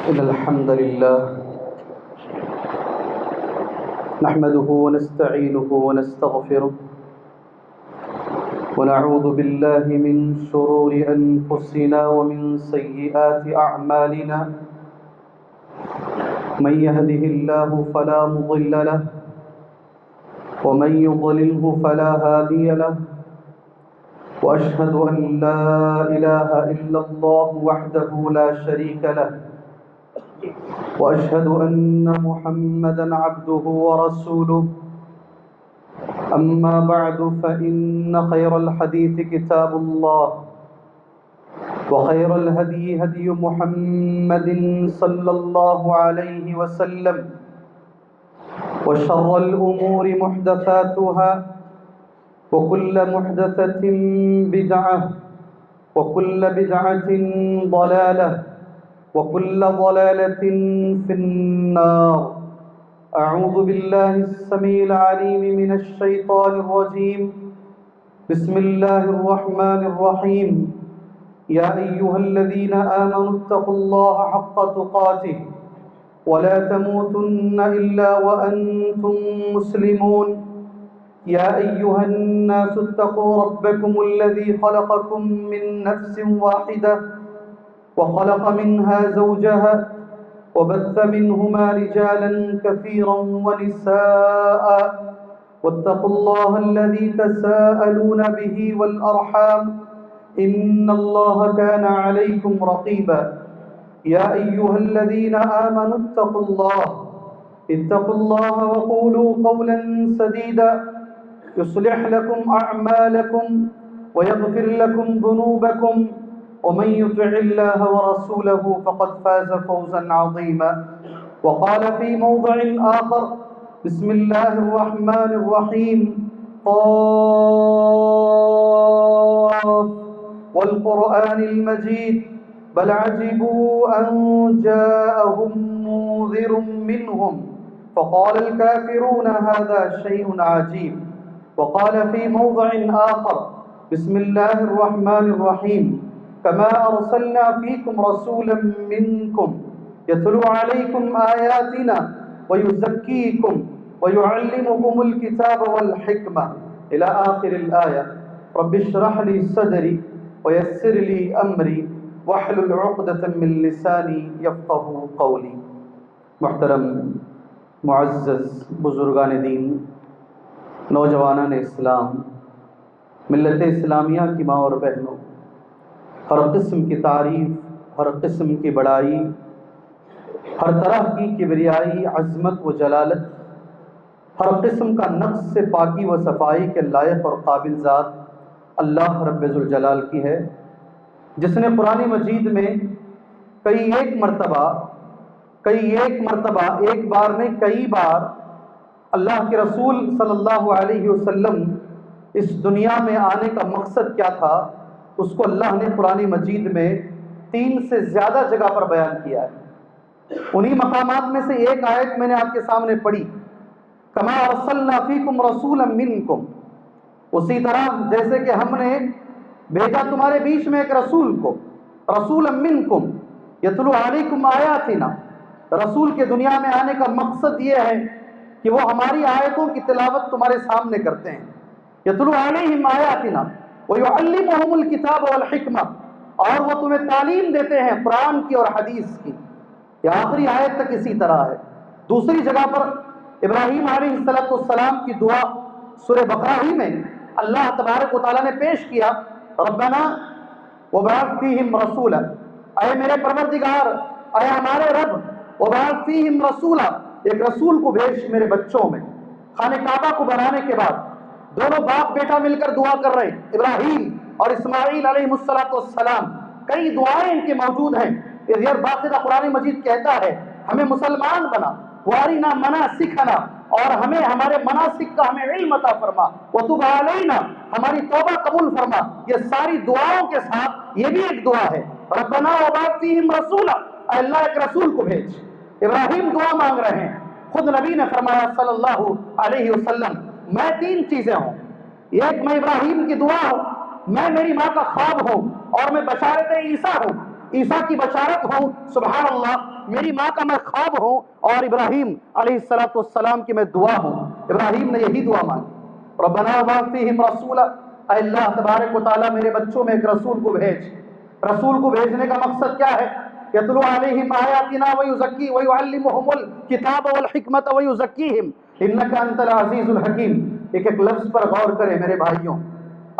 إن الحمد لله نحمده ونستعينه ونستغفره ونعوذ بالله من شرور أنفسنا ومن سيئات أعمالنا من يهده الله فلا مضل له ومن يضلله فلا هادي له وأشهد أن لا إله إلا الله وحده لا شريك له وأشهد أن محمدًا عبده ورسوله أما بعد فإن خير الحديث كتاب الله وخير الهدي هدي محمد صلى الله عليه وسلم وشر الأمور محدثاتها وكل محدثة بدعة وكل بدعة ضلالة وكل ضلالة في النار. أعوذ بالله السميع العليم من الشيطان الرجيم. بسم الله الرحمن الرحيم. يا أيها الذين آمنوا اتقوا الله حق تقاته ولا تموتن إلا وأنتم مسلمون. يا أيها الناس اتقوا ربكم الذي خلقكم من نفس واحدة وخلق منها زوجها وبث منهما رجالا كثيرا ونساء واتقوا الله الذي تساءلون به والأرحام إن الله كان عليكم رقيبا. يا أيها الذين آمنوا اتقوا الله وقولوا قولا سديدا يصلح لكم أعمالكم ويغفر لكم ذنوبكم ومن يطع الله ورسوله فقد فاز فوزا عظيما. وقال في موضع آخر بسم الله الرحمن الرحيم. قاف والقرآن المجيد بل عجبوا أن جاءهم منذر منهم فقال الكافرون هذا شيء عجيب. وقال في موضع آخر بسم الله الرحمن الرحيم. كما أرسلنا فيكم رسولا منكم يتلو عليكم آياتنا ويزكيكم ويعلمكم الكتاب والحكمة إلى آخر الآية. رب اشرح لي صدري ويسر لي أمري واحلل عقدة من لساني يفقه قولي. محترم معزز بزرگان دین، نوجوانان اسلام، ملت اسلامیہ کی ماں اور بہنوں، ہر قسم کی تعریف، ہر قسم کی بڑائی، ہر طرح کی کبریائی، عظمت و جلالت، ہر قسم کا نقص سے پاکی و صفائی کے لائق اور قابل ذات اللہ رب ذوالجلال کی ہے، جس نے قرآن مجید میں کئی ایک مرتبہ ایک بار نہیں کئی بار اللہ کے رسول صلی اللہ علیہ وسلم اس دنیا میں آنے کا مقصد کیا تھا، اس کو اللہ نے قرآن مجید میں 3 سے زیادہ جگہ پر بیان کیا ہے۔ انہی مقامات میں سے ایک آیت میں نے آپ کے سامنے پڑھی، کما ارسلنا فیکم رسولا منکم، اسی طرح جیسے کہ ہم نے بھیجا تمہارے بیچ میں ایک رسول کو، رسولا منکم یتلو علیکم آیاتنا۔ رسول کے دنیا میں آنے کا مقصد یہ ہے کہ وہ ہماری آیتوں کی تلاوت تمہارے سامنے کرتے ہیں، یتلو علیہم آیاتنا وَيُعَلِّمُهُمُ الْكِتَابَ وَالْحِكْمَةَ، اور وہ تمہیں تعلیم دیتے ہیں قرآن کی اور حدیث کی۔ یہ آخری آیت تک اسی طرح ہے۔ دوسری جگہ پر ابراہیم علیہ السلام کی دعا سورہ بقرہ ہی میں اللہ تبارک و تعالیٰ نے پیش کیا، ربنا وبعث فیہم رسولا، اے میرے پروردگار، اے ہمارے رب، وبعث فیہم رسولا، ایک رسول کو بھیج میرے بچوں میں۔ خانہ کعبہ کو بنانے کے بعد دونوں باپ بیٹا مل کر دعا کر رہے ہیں، ابراہیم اور اسماعیل علیہ السلام، کئی دعائیں ان کی موجود ہیں۔ اذ باقاعدہ قرآن مجید کہتا ہے ہمیں مسلمان بنا، وارنا مناسکنا، اور ہمیں ہمارے مناسک کا ہمیں علم عطا فرما، وتب علینا، ہماری توبہ قبول فرما۔ یہ ساری دعاؤں کے ساتھ یہ بھی ایک دعا ہے، ربنا وبعث فیہم رسولا، اے اللہ ایک رسول کو بھیج۔ ابراہیم دعا مانگ رہے ہیں، خود نبی نے فرمایا صلی اللہ علیہ وسلم، میں 3 چیزیں ہوں، ایک میں ابراہیم کی دعا ہوں، میں میری ماں کا خواب ہوں، اور میں بشارت عیسیٰ ہوں۔ عیسیٰ کی بشارت ہوں، سبحان اللہ، میری ماں کا میں خواب ہوں، اور ابراہیم علیہ السلام کی میں دعا ہوں۔ ابراہیم نے یہی دعا مانگی، ربنا وابعث فیہم رسولا، اے اللہ تبارک و تعالیٰ میرے بچوں میں ایک رسول کو بھیج۔ رسول کو بھیجنے کا مقصد کیا ہے؟ یتلو علیہم آیاتنا ویزکی ویعلمہم الکتاب والحکمت ویزکیہم انک انت العزیز الحکیم۔ ایک ایک لفظ پر غور کریں میرے بھائیوں،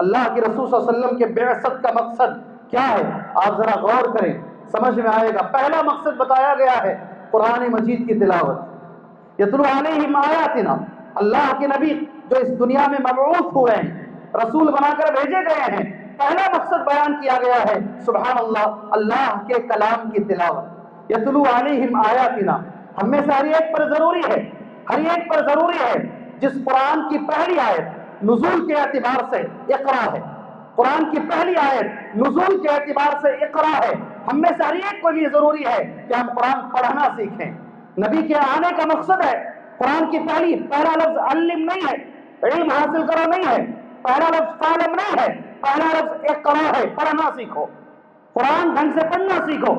اللہ کے رسول صلی اللہ علیہ وسلم کے بعثت کا مقصد کیا ہے؟ آپ ذرا غور کریں، سمجھ میں آئے گا۔ پہلا مقصد بتایا گیا ہے قرآن مجید کی تلاوت۔ یتلو علیہم آیاتنا، اللہ کے نبی جو اس دنیا میں مبعوث ہوئے ہیں، رسول بنا کر بھیجے گئے ہیں، پہلا مقصد بیان کیا گیا ہے، سبحان اللہ، اللہ کے کلام کی تلاوت۔ یتلو علیہم آیاتنا، ہم میں سے ہر ایک پر ضروری ہے، ہر ایک پر ضروری ہے جس قرآن کی پہلی آیت نزول کے اعتبار سے اقرا ہے، قرآن کی پہلی آیت نزول کے اعتبار سے اقرا ہے، ہم میں سے ہر ایک کو یہ ضروری ہے کہ ہم قرآن پڑھنا سیکھیں۔ نبی کے آنے کا مقصد ہے قرآن کی پہلا لفظ علم نہیں ہے، علم حاصل کرو نہیں ہے، پہلا لفظ تعلم نہیں ہے، پہلا لفظ اقرا ہے، پڑھنا سیکھو، قرآن ڈھنگ سے پڑھنا سیکھو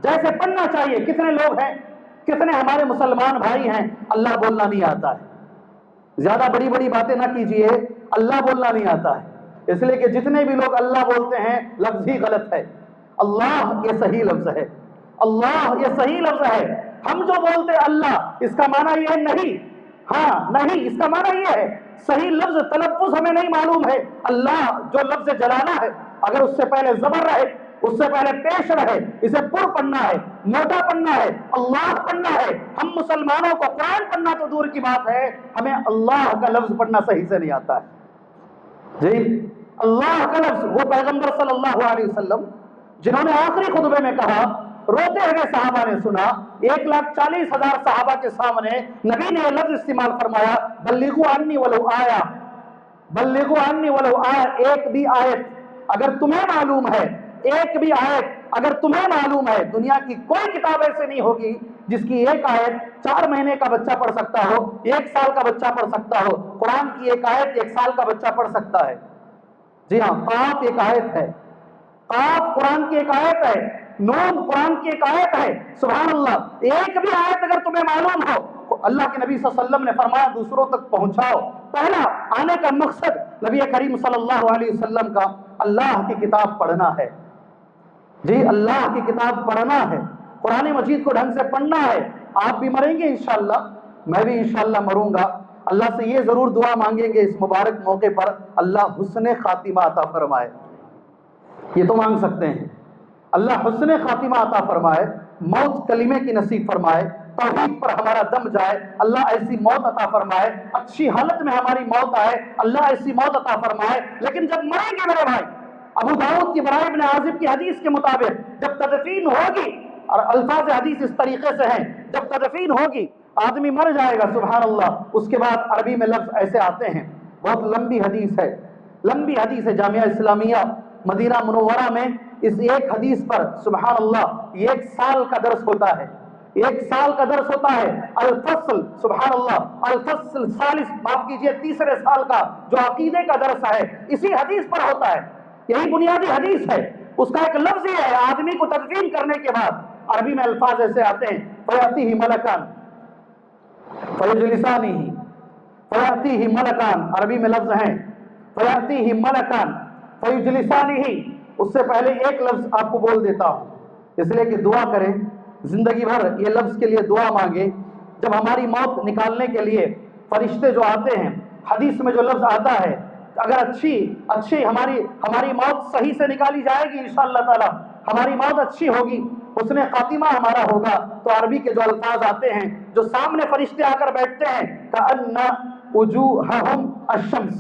جیسے پڑھنا چاہیے۔ کتنے لوگ ہیں، کتنے ہمارے مسلمان بھائی ہیں اللہ بولنا نہیں آتا ہے؟ زیادہ بڑی بڑی باتیں نہ کیجئے، اللہ بولنا نہیں آتا ہے، اس لیے کہ جتنے بھی لوگ اللہ بولتے ہیں لفظ ہی غلط ہے۔ اللہ یہ صحیح لفظ ہے، اللہ یہ صحیح لفظ ہے۔ ہم جو بولتے اللہ، اس کا معنی یہ نہیں، ہاں نہیں، اس کا معنی یہ ہے، صحیح لفظ تلفظ ہمیں نہیں معلوم ہے۔ اللہ جو لفظ جلانا ہے، اگر اس سے پہلے زبر رہے، اس سے پہلے پیش رہے، اسے پر پڑھنا ہے، موٹا پڑھنا ہے، اللہ پڑھنا ہے۔ ہم مسلمانوں کو قرآن پڑھنا تو دور کی بات ہے، ہمیں اللہ کا لفظ پڑھنا صحیح سے نہیں آتا ہے۔ جی اللہ کا لفظ، وہ پیغمبر صلی اللہ علیہ وسلم جنہوں نے آخری خطبے میں کہا، روتے ہوئے صحابہ نے سنا، 1,40,000 صحابہ کے سامنے نبی نے یہ لفظ استعمال فرمایا، بلغوا عنی ولو آیا، بلغوا عنی ولو آیا، ایک بھی آیت اگر تمہیں معلوم ہے، ایک بھی آیت اگر تمہیں معلوم ہے، دنیا کی کوئی کتاب ایسے نہیں ہوگی جس کی ایک آیت 4 مہینے کا بچہ پڑھ سکتا ہو، 1 سال کا بچہ پڑھ سکتا ہو۔ قرآن کی ایک آیت 1 سال کا بچہ پڑھ سکتا ہے۔ جی ہاں، قاف ایک آیت ہے، قاف قرآن کی ایک آیت ہے، نون قرآن کی ایک آیت ہے، سبحان اللہ۔ ایک بھی آیت اگر تمہیں معلوم ہو، اللہ کے نبی صلی اللہ علیہ وسلم نے فرمایا دوسروں تک پہنچاؤ۔ پہلا آنے کا مقصد نبی کریم صلی اللہ علیہ وسلم کا اللہ کی کتاب پڑھنا ہے۔ جی اللہ کی کتاب پڑھنا ہے، قرآن مجید کو ڈھنگ سے پڑھنا ہے۔ آپ بھی مریں گے انشاءاللہ، میں بھی انشاءاللہ مروں گا، اللہ سے یہ ضرور دعا مانگیں گے اس مبارک موقع پر، اللہ حسن خاتمہ عطا فرمائے۔ یہ تو مانگ سکتے ہیں، اللہ حسن خاتمہ عطا فرمائے، موت کلمے کی نصیب فرمائے، توحید پر ہمارا دم جائے، اللہ ایسی موت عطا فرمائے، اچھی حالت میں ہماری موت آئے، اللہ ایسی موت عطا فرمائے۔ لیکن جب مریں گے میرے بھائی، ابو داؤد کی برائے ابن عازب کی حدیث کے مطابق جب تدفین ہوگی، اور الفاظ حدیث اس طریقے سے ہیں، جب تدفین ہوگی آدمی مر جائے گا، سبحان اللہ، اس کے بعد عربی میں لفظ ایسے آتے ہیں، بہت لمبی حدیث ہے، لمبی حدیث ہے، جامعہ اسلامیہ مدینہ منورہ میں اس ایک حدیث پر سبحان اللہ 1 سال کا درس ہوتا ہے، 1 سال کا درس ہوتا ہے۔ الفصل، سبحان اللہ، الفصل الثالث، معاف کیجئے، تیسرے سال کا جو عقیدے کا درس ہے اسی حدیث پر ہوتا ہے، یہی بنیادی حدیث ہے۔ اس کا ایک لفظ یہ ہے، آدمی کو تدفین کرنے کے بعد عربی میں الفاظ ایسے آتے ہیں، فَيَأْتِهِ مَلَكَانِ فَيُجْلِسَانِهِ، فَيَأْتِهِ مَلَكَانِ، عربی میں لفظ ہیں، فَيَأْتِهِ مَلَكَانِ فَيُجْلِسَانِهِ۔ اس سے پہلے ایک لفظ آپ کو بول دیتا ہوں، اس لیے کہ دعا کریں، زندگی بھر یہ لفظ کے لیے دعا مانگیں۔ جب ہماری موت نکالنے کے لیے فرشتے جو آتے ہیں، حدیث میں جو لفظ آتا ہے، اگر اچھی ہماری موت صحیح سے نکالی جائے گی انشاءاللہ تعالی، ہماری موت اچھی ہوگی، حسن خاتمہ ہمارا ہوگا، تو عربی کے جو الفاظ آتے ہیں، جو سامنے فرشتے آ کر بیٹھتے ہیں، کأن وجوہہم الشمس،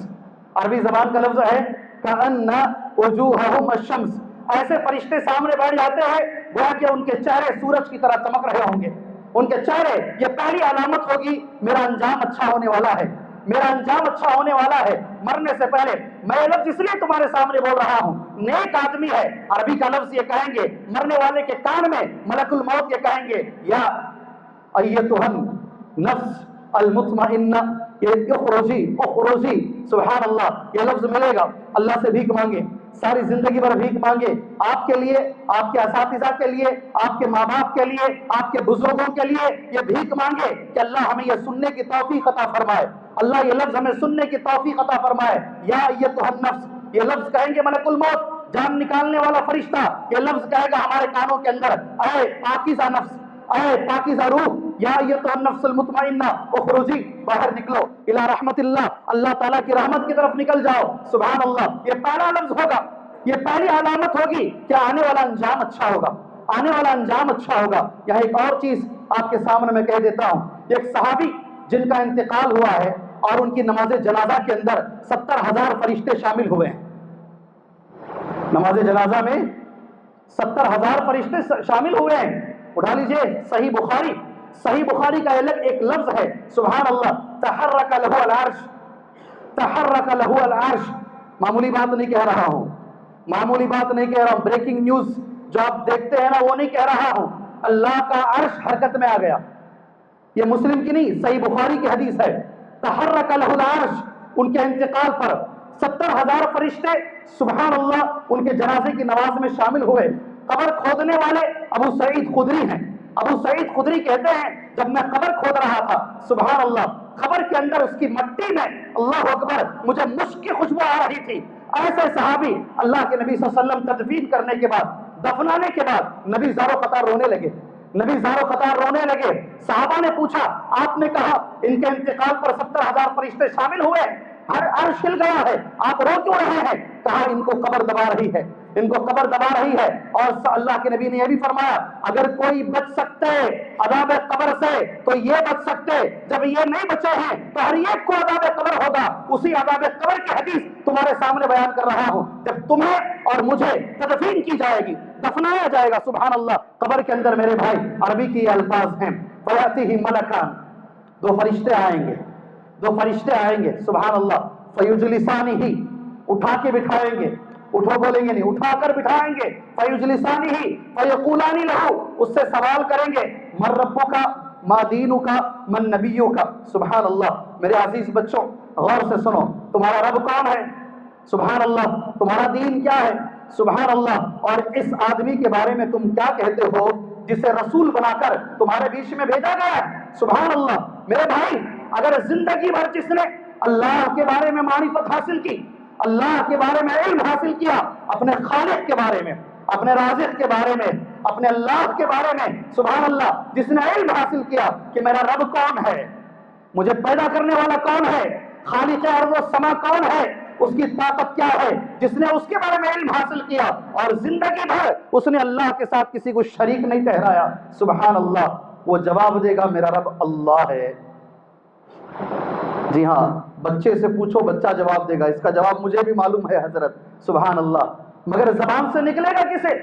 عربی زبان کا لفظ ہے کأن وجوہہم الشمس، ایسے فرشتے سامنے بیٹھ جاتے ہیں گویا کہ ان کے چہرے سورج کی طرح چمک رہے ہوں گے، ان کے چہرے، یہ پہلی علامت ہوگی میرا انجام اچھا ہونے والا ہے، میرا انجام اچھا ہونے والا ہے۔ مرنے سے پہلے میں یہ لفظ اس لیے تمہارے سامنے بول رہا ہوں، نیک آدمی ہے، عربی کا لفظ یہ کہیں گے، مرنے والے کے کان میں ملک الموت یہ کہیں گے، یا ایتھا النفس المطمئنہ یہ اخروجی سبحان اللہ یہ لفظ ملے گا، اللہ سے بھیک مانگے، ساری زندگی بھر بھیک مانگے، آپ کے لیے، آپ کے اساتذہ کے لیے، آپ کے ماں باپ کے لیے، آپ کے بزرگوں کے لیے یہ بھیک مانگے کہ اللہ ہمیں یہ سننے کی توفیق عطا فرمائے، اللہ یہ لفظ ہمیں سننے کی توفیق عطا فرمائے، یا ایتھا النفس، یہ لفظ کہیں گے ملک الموت، جان نکالنے والا فرشتہ یہ لفظ کہے گا ہمارے کانوں کے اندر، اے پاکیزہ نفس، اے پاکیزہ روح، یا ایتھا النفس المطمئنہ اخرجی، باہر نکلو الی رحمت اللہ، اللہ تعالیٰ کی رحمت کی طرف نکل جاؤ، سبحان اللہ، یہ پہلا لفظ ہوگا، یہ پہلی علامت ہوگی کہ آنے والا انجام اچھا ہوگا، آنے والا انجام اچھا ہوگا۔ یہاں ایک اور چیز آپ کے سامنے میں کہہ دیتا ہوں، ایک صحابی جن کا انتقال ہوا ہے اور ان کی نماز جنازہ کے اندر 70,000 فرشتے شامل ہوئے ہیں، نماز جنازہ میں 70,000 فرشتے شامل ہوئے ہیں، اٹھا لیجئے صحیح بخاری کا ایک لفظ ہے سبحان اللہ، تحرک لہ العرش، تحرک لہ العرش، معمولی بات نہیں کہہ رہا ہوں، معمولی بات نہیں کہہ رہا ہوں، بریکنگ نیوز جو آپ دیکھتے ہیں نا وہ نہیں کہہ رہا ہوں، اللہ کا عرش حرکت میں آ گیا، یہ مسلم کی نہیں صحیح بخاری کی حدیث ہے، تحرک لہ العرش، ان کے انتقال پر 70,000 فرشتے سبحان اللہ ان کے جنازے کی نماز میں شامل ہوئے۔ قبر کھودنے والے ابو سعید خدری ہیں، ابو سعید خدری کہتے ہیں جب میں قبر کھود رہا تھا سبحان اللہ، قبر کے اندر اس کی مٹی میں اللہ اکبر مجھے مشک کی خوشبو آ رہی تھی، ایسے صحابی اللہ کے نبی صلی اللہ علیہ وسلم تدفین کرنے کے بعد، دفنانے کے بعد نبی زار و قطار رونے لگے، نبی زار و قطار رونے لگے، صحابہ نے پوچھا آپ نے کہا ان کے انتقال پر 70,000 فرشتے شامل ہوئے، ہر عرش ہل گیا ہے، آپ رو کیوں رہے ہیں؟ کہا ان کو قبر دبا رہی ہے، ان کو قبر دبا رہی ہے، اور اللہ کے نبی نے یہ بھی فرمایا اگر کوئی بچ سکتے عذاب قبر سے تو یہ بچ سکتے، جب یہ نہیں بچے ہیں تو ہر ایک کو عذاب قبر ہوگا، اسی عذاب قبر کی حدیث تمہارے سامنے بیان کر رہا ہوں، جب تمہیں اور مجھے تدفین کی جائے گی، دفنایا جائے گا سبحان اللہ قبر کے اندر، میرے بھائی عربی کے الفاظ ہیں فیاتیہ ملکان، دو فرشتے آئیں گے، دو فرشتے آئیں گے سبحان اللہ، فیجلسانہ، اٹھا کے بٹھائیں گے، اٹھو بولیں گے نہیں، اٹھا کر بٹھائیں گے، فیجلسانہ فیقولان لہ، اس سے سوال کریں گے من ربک ما دینک من نبیک، سبحان اللہ میرے عزیز بچوں غور سے سنو، تمہارا رب کون ہے سبحان اللہ، تمہارا دین کیا ہے سبحان اللہ، اور اس آدمی کے بارے میں تم کیا کہتے ہو جسے رسول بنا کر تمہارے بیچ میں بھیجا گیا ہے سبحان اللہ۔ میرے بھائی اگر زندگی بھر جس نے اللہ کے بارے میں معرفت حاصل کی، اللہ کے بارے میں علم حاصل کیا، اپنے خالق کے بارے میں، اپنے رازق کے بارے میں، اپنے اللہ کے بارے میں سبحان اللہ، جس نے علم حاصل کیا کہ میرا رب کون ہے، مجھے پیدا کرنے والا کون ہے، خالق ارض و سما کون ہے، اس کی طاقت کیا ہے، جس نے اس کے بارے میں علم حاصل کیا اور زندگی بھر اس نے اللہ کے ساتھ کسی کو شریک نہیں ٹھہرایا سبحان اللہ، وہ جواب دے گا میرا رب اللہ ہے۔ جی ہاں بچے سے پوچھو بچہ جواب دے گا، اس کا جواب مجھے بھی معلوم ہے حضرت سبحان اللہ، مگر زبان سے نکلے گا کسے؟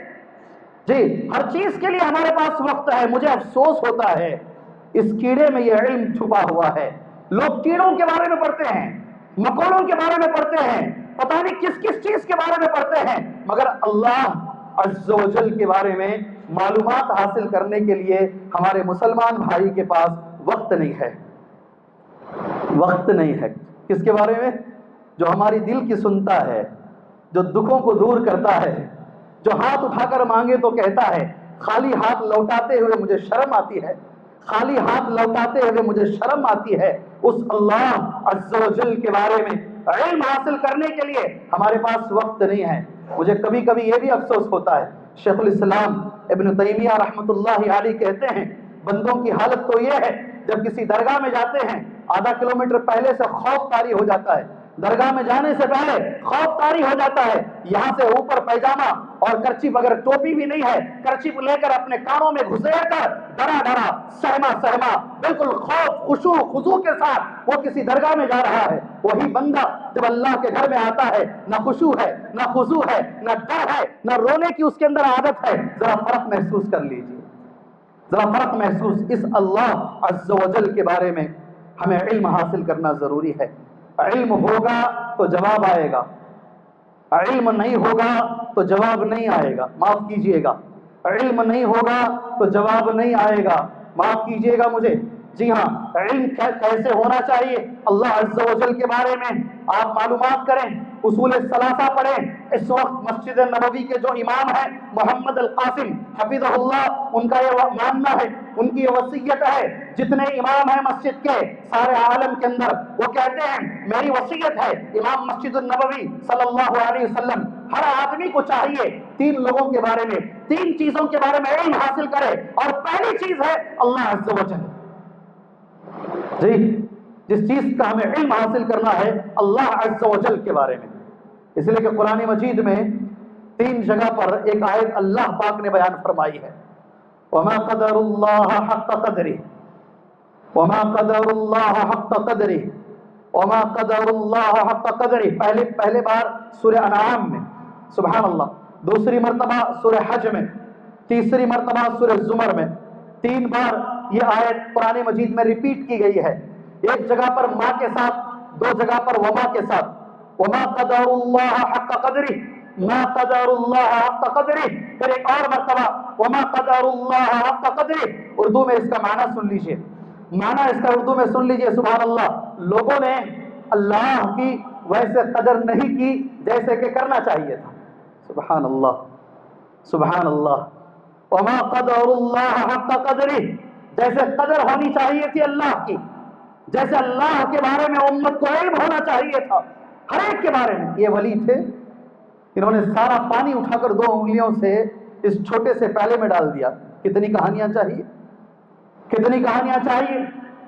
جی ہر چیز کے لیے ہمارے پاس وقت ہے، مجھے افسوس ہوتا ہے اس کیڑے میں یہ علم چھپا ہوا ہے، لوگ کیڑوں کے بارے میں پڑھتے ہیں، مکوڑوں کے بارے میں پڑھتے ہیں، پتہ نہیں کس کس چیز کے بارے میں پڑھتے ہیں، مگر اللہ عز و جل کے بارے میں معلومات حاصل کرنے کے لیے ہمارے مسلمان بھائی کے پاس وقت نہیں ہے، وقت نہیں ہے۔ کس کے بارے میں؟ جو ہماری دل کی سنتا ہے، جو دکھوں کو دور کرتا ہے، جو ہاتھ اٹھا کر مانگے تو کہتا ہے خالی ہاتھ لوٹاتے ہوئے مجھے شرم آتی ہے، خالی ہاتھ لوٹاتے ہوئے مجھے شرم آتی ہے، اس اللہ عز و جل کے بارے میں علم حاصل کرنے کے لیے ہمارے پاس وقت نہیں ہے۔ مجھے کبھی کبھی یہ بھی افسوس ہوتا ہے، شیخ الاسلام ابن تیمیہ رحمۃ اللہ علیہ کہتے ہیں بندوں کی حالت تو یہ ہے جب کسی درگاہ میں جاتے ہیں آدھا کلومیٹر پہلے سے خوف طاری ہو جاتا ہے، درگاہ میں جانے سے پہلے خوف طاری ہو جاتا ہے، یہاں سے اوپر پیجامہ اور کرچیف، اگر ٹوپی بھی نہیں ہے کرچیف لے کر اپنے کانوں میں گھسیڑ کر ڈرا ڈرا سہما بالکل خوف خشوع خضوع کے ساتھ وہ کسی درگاہ میں جا رہا ہے، وہی بندہ جب اللہ کے گھر میں آتا ہے نہ خشوع ہے نہ خضوع ہے نہ ڈر ہے نہ رونے کی اس کے اندر عادت ہے، ذرا فرق محسوس کر لیجیے، ذرا فرق محسوس۔ اس اللہ عز و جل کے بارے میں ہمیں علم حاصل کرنا ضروری ہے، علم ہوگا تو جواب آئے گا، علم نہیں ہوگا تو جواب نہیں آئے گا، معاف کیجئے گا، علم نہیں ہوگا تو جواب نہیں آئے گا، معاف کیجئے گا مجھے، جی ہاں، علم کیسے ہونا چاہیے اللہ عز و جل کے بارے میں آپ معلومات کریں، اصول ثلاثہ پڑھیں۔ اس وقت مسجد نبوی کے جو امام ہیں محمد القاسم حفظہ اللہ، ان کا یہ ماننا ہے، ان کی یہ وصیت ہے، جتنے امام ہیں مسجد کے سارے عالم کے اندر، وہ کہتے ہیں میری وصیت ہے امام مسجد النبوی صلی اللہ علیہ وسلم، ہر آدمی کو چاہیے تین لوگوں کے بارے میں، تین چیزوں کے بارے میں علم حاصل کرے، اور پہلی چیز ہے اللہ عز و جل۔ جی، جس چیز کا ہمیں علم حاصل کرنا ہے اللہ عز و جل کے بارے میں، اس لیے کہ قرآن مجید میں تین جگہ پر ایک آیت اللہ پاک نے بیان فرمائی ہے، وما قدر اللہ حق قدرہ، وما قدر اللہ حق قدرہ، وما قدر اللہ حق قدرہ، پہلے بار سورہ انعام میں، سبحان اللہ، دوسری مرتبہ سورہ حج میں، تیسری مرتبہ سورہ زمر میں، تین بار یہ آیت قرآن مجید میں ریپیٹ کی گئی ہے، ایک جگہ پر ما کے ساتھ، دو جگہ پر وما کے ساتھ، وما قدر اللہ حق قدرہ، ما قدر اللہ حق قدرہ، پھر ایک اور مرتبہ وما قدر اللہ حق قدرہ۔ اردو میں اس کا معنی سن لیجئے، معنی اس کا اردو میں سن لیجئے، سبحان اللہ، لوگوں نے اللہ کی ویسے قدر نہیں کی جیسے کہ کرنا چاہیے تھا، سبحان اللہ سبحان اللہ، وما قدر اللہ حق قدرہ، جیسے قدر ہونی چاہیے تھی اللہ کی، جیسے اللہ کے بارے میں امت کو علم ہونا چاہیے تھا ہر ایک کے بارے میں۔ یہ ولی تھے، انہوں نے سارا پانی اٹھا کر دو انگلیوں سے اس چھوٹے سے پیالے میں ڈال دیا۔ کتنی کہانیاں چاہیے، کتنی کہانیاں چاہیے،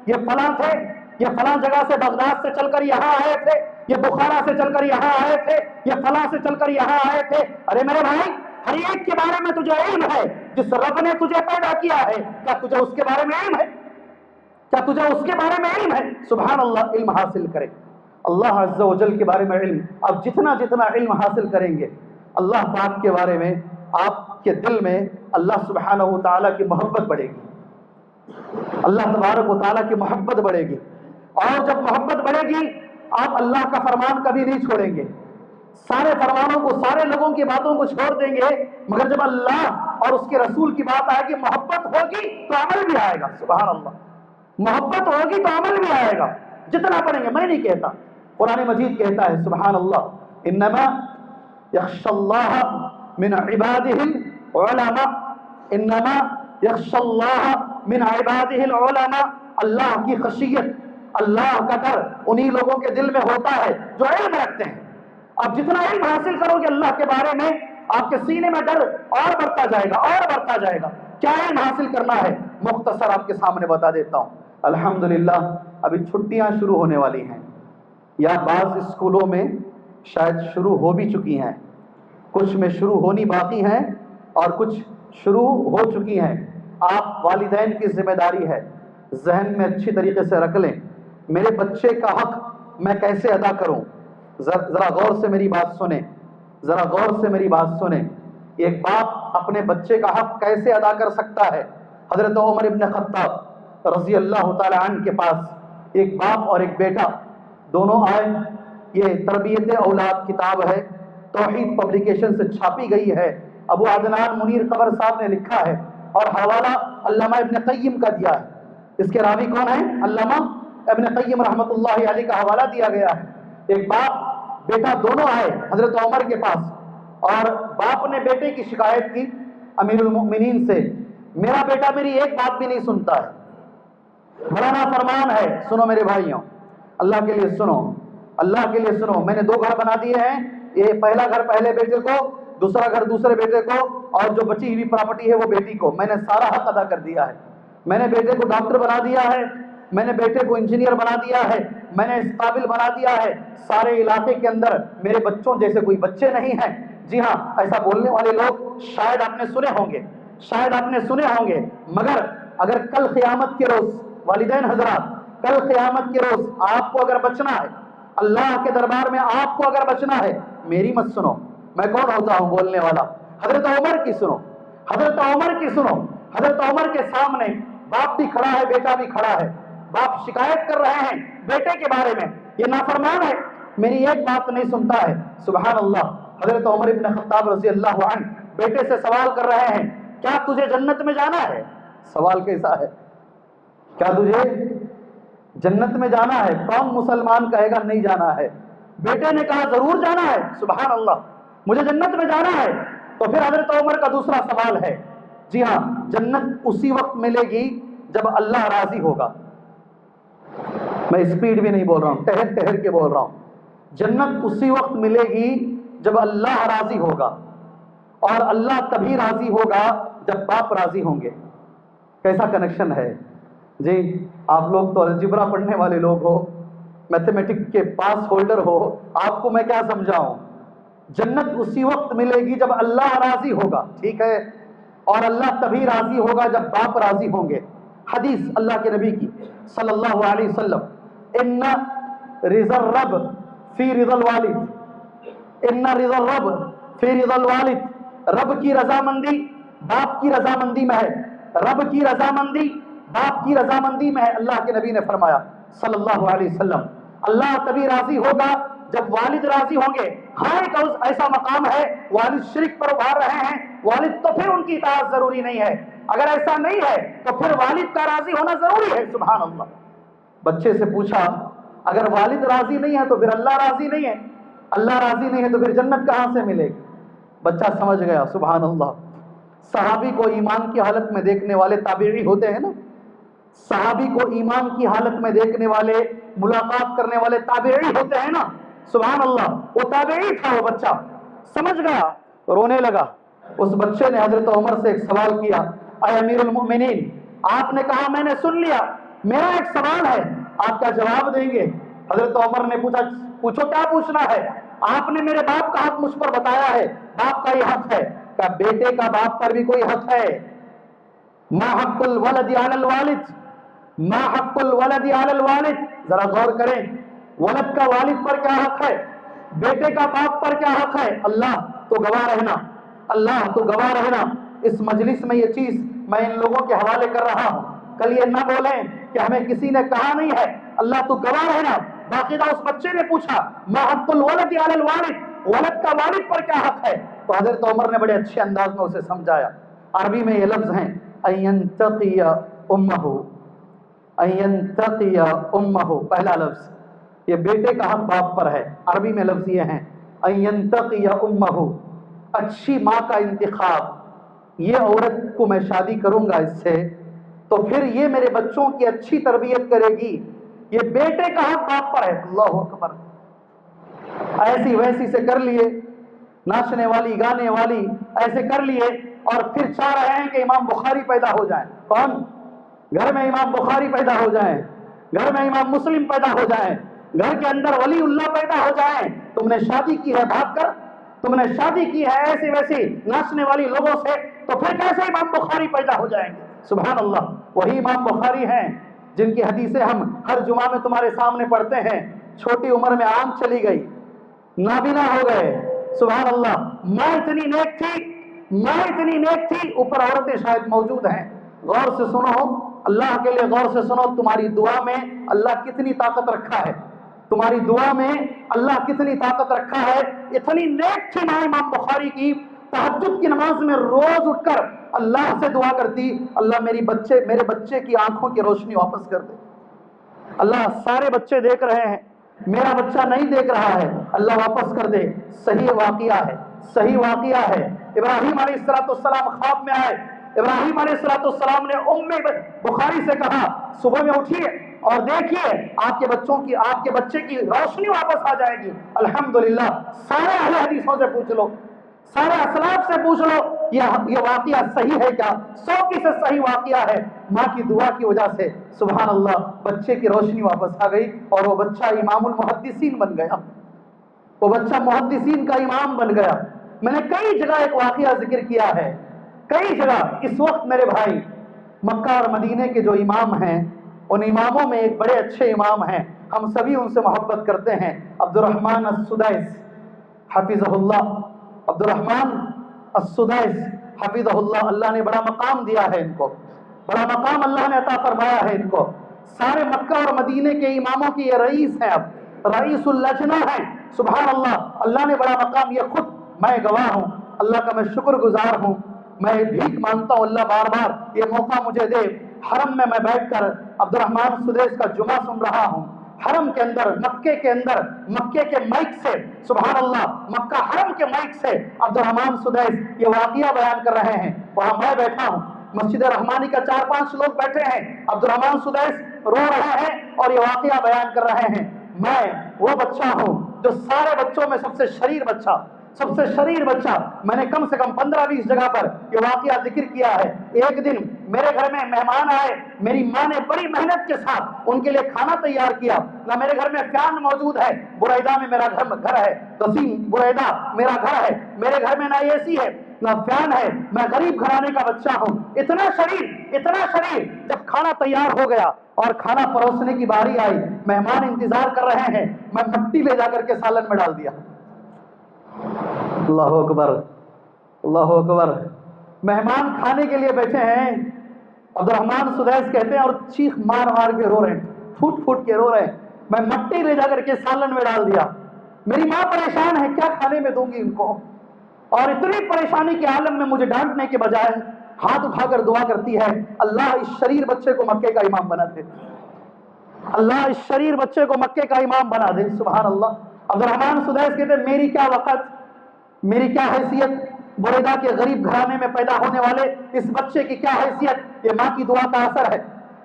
یہ فلاں تھے، یہ فلاں جگہ سے بغداد سے چل کر یہاں آئے تھے، یہ بخارا سے چل کر یہاں آئے تھے، یہ فلاں سے چل کر یہاں آئے تھے۔ ارے میرے بھائی، ہر ایک کے بارے میں تجھے علم ہے، جس رب نے تجھے پیدا کیا ہے، کیا تجھے اس کے بارے میں علم ہے؟ کیا تجھے اس کے بارے میں علم ہے؟ سبحان اللہ، علم حاصل کرے اللہ عز و جل کے بارے میں علم۔ اب جتنا جتنا علم حاصل کریں گے اللہ پاک کے بارے میں، آپ کے دل میں اللہ سبحانہ و تعالیٰ کی محبت بڑھے گی، اللہ تبارک و تعالیٰ کی محبت بڑھے گی، اور جب محبت بڑھے گی آپ اللہ کا فرمان کبھی نہیں چھوڑیں گے، سارے فرمانوں کو، سارے لوگوں کی باتوں کو چھوڑ دیں گے، مگر جب اللہ اور اس کے رسول کی بات آئے گی، محبت ہوگی تو عمل بھی آئے گا، سبحان اللہ، محبت ہوگی تو عمل بھی آئے گا، جتنا پڑھیں گے۔ میں نہیں کہتا، قرآن مجید کہتا ہے سبحان اللہ، انما یخشی اللہ من عبادہ العلماء، انما یخشی اللہ من عبادہ العلماء، اللہ کی خشیت، اللہ کا ڈر انہی لوگوں کے دل میں ہوتا ہے جو علم رکھتے ہیں۔ اب جتنا علم حاصل کرو گے اللہ کے بارے میں، آپ کے سینے میں ڈر اور بڑھتا جائے گا، اور بڑھتا جائے گا۔ کیا علم حاصل کرنا ہے، مختصر آپ کے سامنے بتا دیتا ہوں۔ الحمدللہ ابھی چھٹیاں شروع ہونے والی ہیں، یا بعض اسکولوں میں شاید شروع ہو بھی چکی ہیں، کچھ میں شروع ہونی باقی ہیں اور کچھ شروع ہو چکی ہیں۔ آپ والدین کی ذمہ داری ہے، ذہن میں اچھی طریقے سے رکھ لیں، میرے بچے کا حق میں کیسے ادا کروں۔ ذرا غور سے میری بات سنیں، ذرا غور سے میری بات سنیں۔ ایک باپ اپنے بچے کا حق کیسے ادا کر سکتا ہے؟ حضرت عمر ابن خطاب رضی اللہ تعالی عنہ کے پاس ایک باپ اور ایک بیٹا دونوں آئے۔ یہ تربیت اولاد کتاب ہے، توحید پبلیکیشن سے چھاپی گئی ہے، ابو عدنان منیر قبر صاحب نے لکھا ہے، اور حوالہ علامہ ابن قیم کا دیا ہے۔ اس کے راوی کون ہیں؟ علامہ ابن قیم رحمۃ اللہ علیہ کا حوالہ دیا گیا ہے۔ ایک باپ بیٹا دونوں آئے حضرت عمر کے پاس، اور باپ نے بیٹے کی شکایت کی امیر المؤمنین سے، میرا بیٹا میری ایک بات بھی نہیں سنتا ہے، بڑا نافرمان ہے۔ سنو میرے بھائیوں، اللہ کے لیے سنو، اللہ کے لیے سنو، میں نے 2 گھر بنا دیے ہیں، یہ پہلا گھر پہلے بیٹے کو، دوسرا گھر دوسرے بیٹے کو، اور جو بچی ہوئی پراپرٹی ہے وہ بیٹی کو۔ میں نے سارا حق ادا کر دیا ہے، میں نے بیٹے کو ڈاکٹر بنا دیا ہے، میں نے بیٹے کو انجینئر بنا دیا ہے، میں نے اس قابل بنا دیا ہے، سارے علاقے کے اندر میرے بچوں جیسے کوئی بچے نہیں ہیں۔ جی ہاں، ایسا بولنے والے لوگ شاید آپ نے سنے ہوں گے، شاید آپ نے سنے ہوں گے، مگر اگر کل قیامت کے روز والدین حضرات، کل قیامت کے روز آپ کو اگر بچنا ہے، اللہ کے دربار میں آپ کو اگر بچنا ہے، میری مت سنو، میں کون ہوتا ہوں بولنے والا، حضرت عمر کی سنو، حضرت عمر کی سنو۔ حضرت عمر کے سامنے باپ بھی کھڑا ہے، بیٹا بھی کھڑا ہے، باپ شکایت کر رہے ہیں بیٹے کے بارے میں، یہ نافرمان ہے، میری ایک بات نہیں سنتا ہے، سبحان اللہ۔ حضرت عمر ابن خطاب رضی اللہ عنہ بیٹے سے سوال کر رہے ہیں، کیا تجھے جنت میں جانا ہے؟ سوال کیسا ہے؟ کیا تجھے جنت میں جانا ہے؟ کون مسلمان کہے گا نہیں جانا ہے؟ بیٹے نے کہا ضرور جانا ہے، سبحان اللہ، مجھے جنت میں جانا ہے۔ تو پھر حضرت عمر کا دوسرا سوال ہے، جی ہاں، جنت اسی وقت ملے گی جب اللہ راضی ہوگا۔ میں اسپیڈ بھی نہیں بول رہا ہوں، ٹہر ٹہر کے بول رہا ہوں۔ جنت اسی وقت ملے گی جب اللہ راضی ہوگا، اور اللہ تبھی راضی ہوگا جب باپ راضی ہوں گے۔ کیسا کنیکشن ہے جی؟ آپ لوگ تو الجبرا پڑھنے والے لوگ ہو، میتھمیٹک کے پاس ہولڈر ہو، آپ کو میں کیا سمجھاؤں؟ جنت اسی وقت ملے گی جب اللہ راضی ہوگا، ٹھیک ہے، اور اللہ تبھی راضی ہوگا جب باپ راضی ہوں گے۔ حدیث اللہ کے نبی کی صلی اللہ علیہ وسلم، ان رضا الرب فی رضا الوالد، ان رضا الرب فی رضا الوالد، رب کی رضامندی باپ کی رضامندی میں ہے، رب کی رضامندی باپ کی رضامندی میں ہے۔ اللہ کے نبی نے فرمایا صلی اللہ علیہ وسلم، اللہ تبھی راضی ہوگا جب والد راضی ہوں گے۔ ہاں ایک ایسا مقام ہے والد شرک پر ابھار رہے ہیں، والد تو پھر ان کی اطاعت ضروری نہیں ہے، اگر ایسا نہیں ہے تو پھر والد کا راضی ہونا ضروری ہے، سبحان اللہ۔ بچے سے پوچھا اگر والد راضی نہیں ہے تو پھر اللہ راضی نہیں ہے، اللہ راضی نہیں ہے تو پھر جنت کہاں سے ملے گی؟ بچہ سمجھ گیا، سبحان اللہ۔ صحابی کو ایمان کی حالت میں دیکھنے والے تابعی ہوتے ہیں نا، صحابی کو ایمان کی حالت میں دیکھنے والے، ملاقات کرنے والے تابعی ہوتے ہیں نا، سبحان اللہ۔ وہ تابعی تھا، وہ بچہ سمجھ گیا، رونے لگا۔ اس بچے نے حضرت عمر سے ایک سوال کیا، اے امیر المؤمنین، آپ نے کہا میں نے سن لیا، میرا ایک سوال ہے، آپ کیا جواب دیں گے؟ حضرت عمر نے پوچھا، پوچھو کیا پوچھنا ہے؟ آپ نے میرے باپ کا حق مجھ پر بتایا ہے، باپ کا یہ حق ہے، کیا بیٹے کا باپ پر بھی کوئی حق ہے؟ ما حق الولد علی الوالد، ما حق الولد علی الوالد، ذرا غور کریں، ولد کا والد پر کیا حق ہے، بیٹے کا باپ پر کیا حق ہے؟ اللہ تو گواہ رہنا، اللہ تو گواہ رہنا، اس مجلس میں یہ چیز میں ان لوگوں کے حوالے کر رہا ہوں، کل یہ نہ بولیں کہ ہمیں کسی نے کہا نہیں ہے، اللہ تو گواہ رہنا۔ باقاعدہ اس بچے نے پوچھا ما حق الولد علی الوالد، ولد کا والد پر کیا حق ہے؟ تو حضرت عمر نے بڑے اچھے انداز میں اسے سمجھایا۔ عربی میں یہ لفظ ہیں اینتقی امہ، اینتقی امہ، پہلا لفظ، یہ بیٹے کا حق باپ پر ہے، عربی میں لفظ یہ ہیں اینتقی امہ، اچھی ماں کا انتخاب، یہ عورت کو میں شادی کروں گا اس سے تو پھر یہ میرے بچوں کی اچھی تربیت کرے گی، یہ بیٹے کا حق باپ پر ہے۔ اللہ اکبر۔ ایسی ویسی سے کر لیے، ناچنے والی گانے والی ایسے کر لیے، اور پھر چاہ رہے ہیں کہ امام بخاری پیدا ہو جائیں۔ کون؟ گھر میں امام بخاری پیدا ہو جائیں، گھر میں امام مسلم پیدا ہو جائیں، گھر کے اندر ولی اللہ پیدا ہو جائیں۔ تم نے شادی کی ہے بھاگ کر، تم نے شادی کی ہے ایسی ویسی ناچنے والی لوگوں سے، تو پھر کیسے امام بخاری پیدا ہو جائیں گے؟ سبحان اللہ۔ وہی امام بخاری ہیں جن کی حدیثیں ہم ہر جمعہ میں تمہارے سامنے پڑھتے ہیں، چھوٹی عمر میں آنکھ چلی گئی، نابینا ہو گئے، سبحان اللہ، ماں اتنی نیک تھی، ماں اتنی نیک تھی، اوپر عورتیں شاید موجود ہیں، غور سے سنو، اللہ کے لیے غور سے سنو، تمہاری دعا میں اللہ کتنی طاقت رکھا ہے، تمہاری دعا میں اللہ کتنی طاقت رکھا ہے۔ اتنی نیک تھی ماں امام بخاری کی، تہجد کی نماز میں روز اٹھ کر اللہ سے دعا کرتی، اللہ میرے بچے کی آنکھوں کی روشنی واپس کر دے، اللہ سارے بچے دیکھ رہے ہیں، میرا بچہ نہیں دیکھ رہا ہے، اللہ واپس کر دے۔ صحیح واقعہ ہے، صحیح واقعہ ہے، ابراہیم علیہ السلام خواب میں آئے، ابراہیم علیہ السلام نے ام بخاری سے کہا صبح میں اٹھیے اور دیکھیے آپ کے بچے کی روشنی واپس آ جائے گی۔ الحمدللہ، سارے اہل حدیثوں سے پوچھ لو، سارے اسلاف سے پوچھ لو، یہ واقعہ صحیح ہے کیا؟ 100% صحیح واقعہ ہے۔ ماں کی دعا کی وجہ سے سبحان اللہ بچے کی روشنی واپس آ گئی، اور وہ بچہ امام المحدثین بن گیا، وہ بچہ محدثین کا امام بن گیا۔ میں نے کئی جگہ ایک واقعہ ذکر کیا ہے، کئی جگہ۔ اس وقت میرے بھائی مکہ اور مدینے کے جو امام ہیں، ان اماموں میں ایک بڑے اچھے امام ہیں، ہم سبھی ان سے محبت کرتے ہیں، عبد الرحمن السدیس حفظہ اللہ، عبد الرحمن السدیس حفظہ اللہ، اللہ نے بڑا مقام دیا ہے ان کو، بڑا مقام اللہ نے عطا فرمایا ہے ان کو، سارے مکہ اور مدینے کے اماموں کی یہ رئیس ہیں، اب رئیس اللجنہ ہیں، سبحان اللہ، اللہ نے بڑا مقام، یہ خود میں گواہ ہوں، اللہ کا میں شکر گزار ہوں، میں بھیک مانگتا ہوں اللہ بار بار یہ موقع مجھے دے حرم میں بیٹھ کر عبد الرحمن سدیس کا جمعہ سن رہا ہوں، حرم کے اندر، مکے کے اندر، مکے کے مائک سے، سبحان اللہ، مکہ حرم کے مائک سے عبد الرحمن سدیس یہ واقعہ بیان کر رہے ہیں، وہاں میں بیٹھا ہوں، مسجد رحمانی کا 4-5 لوگ بیٹھے ہیں، عبد الرحمن سدیس رو رہے ہیں اور یہ واقعہ بیان کر رہے ہیں۔ میں وہ بچہ ہوں جو سارے بچوں میں سب سے شریر بچہ، میں نے کم سے کم 15-20 جگہ پر یہ واقعہ ذکر کیا ہے۔ ایک دن میرے گھر میں مہمان آئے، میری ماں نے بڑی محنت کے ساتھ ان کے لیے کھانا تیار کیا، نہ میرے گھر میں فین موجود ہے، بریدہ میں میرا گھر ہے، تسیم بریدہ میرا گھر ہے، میرے گھر میں نہ اے سی ہے نہ فین ہے، میں غریب گھرانے کا بچہ ہوں، اتنا شریر۔ جب کھانا تیار ہو گیا اور کھانا پروسنے کی باری آئی، مہمان انتظار کر رہے ہیں، میں مٹی لے جا کر کے سالن میں ڈال دیا۔ اللہ اکبر، اللہ اکبر۔ مہمان کھانے کے لیے بیٹھے ہیں، عبد الرحمن سدیس کہتے ہیں اور چیخ مار کے رو رہے ہیں، پھوٹ کے رو رہے ہیں، میں مٹی لے جا کر کے سالن میں ڈال دیا۔ میری ماں پریشان ہے، کیا کھانے میں دوں گی ان کو، اور اتنی پریشانی کے عالم میں مجھے ڈانٹنے کے بجائے ہاتھ اٹھا کر دعا کرتی ہے، اللہ اس شریر بچے کو مکے کا امام بنا دے، اللہ اس شریر بچے کو مکے کا امام بنا دے۔ سبحان اللہ۔ عبد الرحمن سدیس کہتے ہیں میری کیا وقت، میری کیا حیثیت، بریدہ کے غریب گھرانے میں پیدا ہونے والے اس بچے کی کیا حیثیت، یہ ماں کی دعا کا اثر ہے،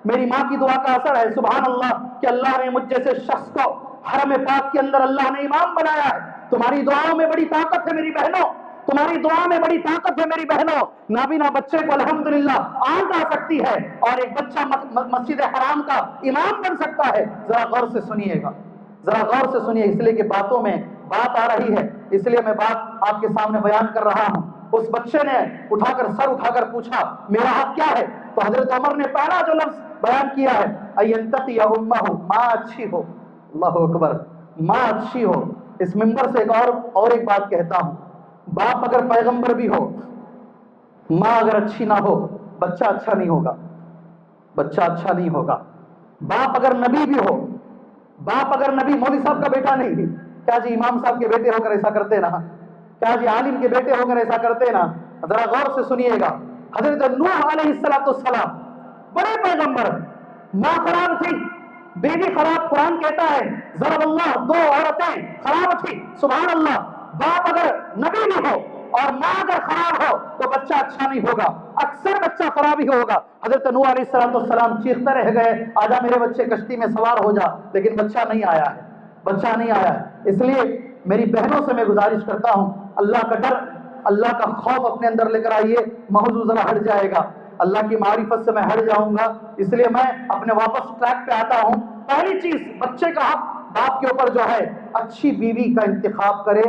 میری ماں کی دعا کا اثر ہے۔ سبحان اللہ کہ اللہ نے مجھ جیسے شخص کو حرم پاک کے اندر اللہ نے امام بنایا ہے۔ تمہاری دعاؤں میں بڑی طاقت ہے میری بہنوں، تمہاری دعا میں بڑی طاقت ہے میری بہنوں۔ نابینا بچے کو الحمدللہ آنکھ آ سکتی ہے اور ایک بچہ مسجد حرام کا امام بن سکتا ہے۔ ذرا غور سے سنیے گا، ذرا غور سے سنیے، اس لیے کہ باتوں میں بات آ رہی ہے، اس لیے میں بات آپ کے سامنے بیان کر رہا ہوں۔ اس بچے نے سر اٹھا کر پوچھا میرا حق کیا ہے، تو حضرت عمر نے پہلا جو لفظ بیان کیا ہے اینتقی امہ، ماں اچھی ہو۔ اللہ اکبر، ماں اچھی ہو۔ اس منبر سے اور ایک بات کہتا ہوں، باپ اگر پیغمبر بھی ہو، ماں اگر اچھی نہ ہو، بچہ اچھا نہیں ہوگا، بچہ اچھا نہیں ہوگا۔ باپ اگر نبی بھی ہو، باپ اگر نبی، مولوی صاحب کا بیٹا نہیں، کیا جی امام صاحب کے بیٹے ہو کر ایسا کرتے نا، کیا جی عالم کے بیٹے ہو کر ایسا کرتے نا، ذرا غور سے سنیے گا۔ حضرت نوح علیہ السلام بڑے پیغمبر، ماں خراب تھی، بیوی خراب، قرآن کہتا ہے ضرب اللہ، 2 عورتیں خراب تھی، سبحان اللہ۔ باپ اگر نبی نہیں ہو اور ماں اگر خراب ہو تو بچہ اچھا نہیں ہوگا، اکثر بچہ خراب ہی ہوگا۔ حضرت نوح علیہ السلام چیختے رہ گئے آجا میرے بچے کشتی میں سوار ہو جا، لیکن بچہ نہیں آیا ہے، بچہ نہیں آیا ہے۔ اس لیے میری بہنوں سے میں گزارش کرتا ہوں، اللہ کا ڈر، اللہ کا خوف اپنے اندر لے کر آئیے، موضوع ذرا ہٹ جائے گا، اللہ کی معرفت سے میں ہٹ جاؤں گا، اس لیے میں اپنے واپس ٹریک پہ آتا ہوں۔ پہلی چیز، بچے کا حق باپ کے اوپر جو ہے، اچھی بیوی کا انتخاب کرے،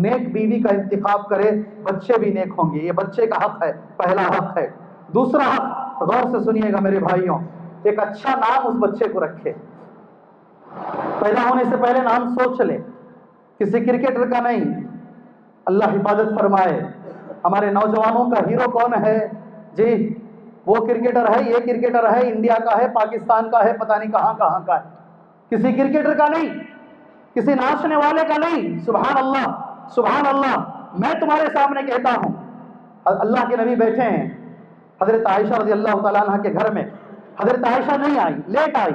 نیک بیوی کا انتخاب کرے، بچے بھی نیک ہوں گے، یہ بچے کا حق ہے، پہلا حق ہے۔ دوسرا حق، غور سے سنیے گا میرے بھائیوں، ایک اچھا نام اس بچے کو رکھے، پیدا ہونے سے پہلے نام سوچ لے، کسی کرکٹر کا نہیں، اللہ حفاظت فرمائے۔ ہمارے نوجوانوں کا ہیرو کون ہے جی؟ وہ کرکٹر ہے، یہ کرکٹر ہے، انڈیا کا ہے، پاکستان کا ہے، پتہ نہیں کہاں کہاں کا ہے، کسی کرکٹر کا نہیں، کسی ناچنے والے کا نہیں۔ سبحان اللہ، سبحان اللہ۔ میں تمہارے سامنے کہتا ہوں، اللہ کے نبی بیٹھے ہیں حضرت عائشہ رضی اللہ تعالیٰ عنہ کے گھر میں، حضرت عائشہ نہیں آئی، لیٹ آئی،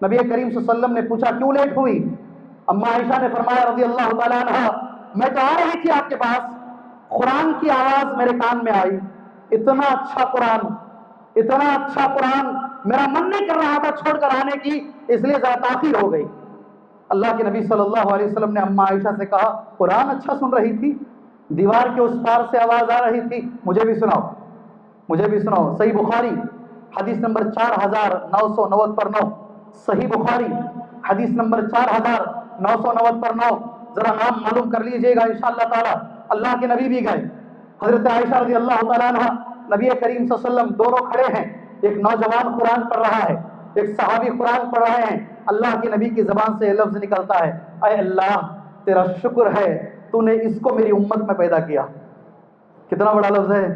نبی کریم صلی اللہ علیہ وسلم نے پوچھا کیوں لیٹ ہوئی؟ اما عائشہ نے فرمایا رضی اللہ تعالیٰ عنہ، میں تو آ رہی تھی آپ کے پاس، قرآن کی آواز میرے کان میں آئی، اتنا اچھا قرآن، اتنا اچھا قرآن، میرا من نہیں کر رہا تھا چھوڑ کر آنے کی، اس لیے ذرا تاخیر ہو گئی۔ اللہ کے نبی صلی اللہ علیہ وسلم نے اما عائشہ سے کہا قرآن اچھا سن رہی تھی، دیوار کے اس پار سے آواز آ رہی تھی، مجھے بھی سناؤ، مجھے بھی سناؤ۔ صحیح بخاری حدیث نمبر 4990 پر 9، صحیح بخاری حدیث نمبر 4990 پر 9، ذرا نام معلوم کر لیجئے گا انشاءاللہ تعالی۔ اللہ کے نبی بھی گئے، حضرت عائشہ رضی اللہ تعالیٰ عنہ، نبی کریم صلی اللہ علیہ وسلم دونوں کھڑے ہیں، ایک نوجوان قرآن پڑھ رہا ہے، ایک صحابی قرآن پڑھ رہے ہیں، اللہ کے نبی کی زبان سے یہ لفظ نکلتا ہے، اے اللہ تیرا شکر ہے تو نے اس کو میری امت میں پیدا کیا۔ کتنا بڑا لفظ ہے۔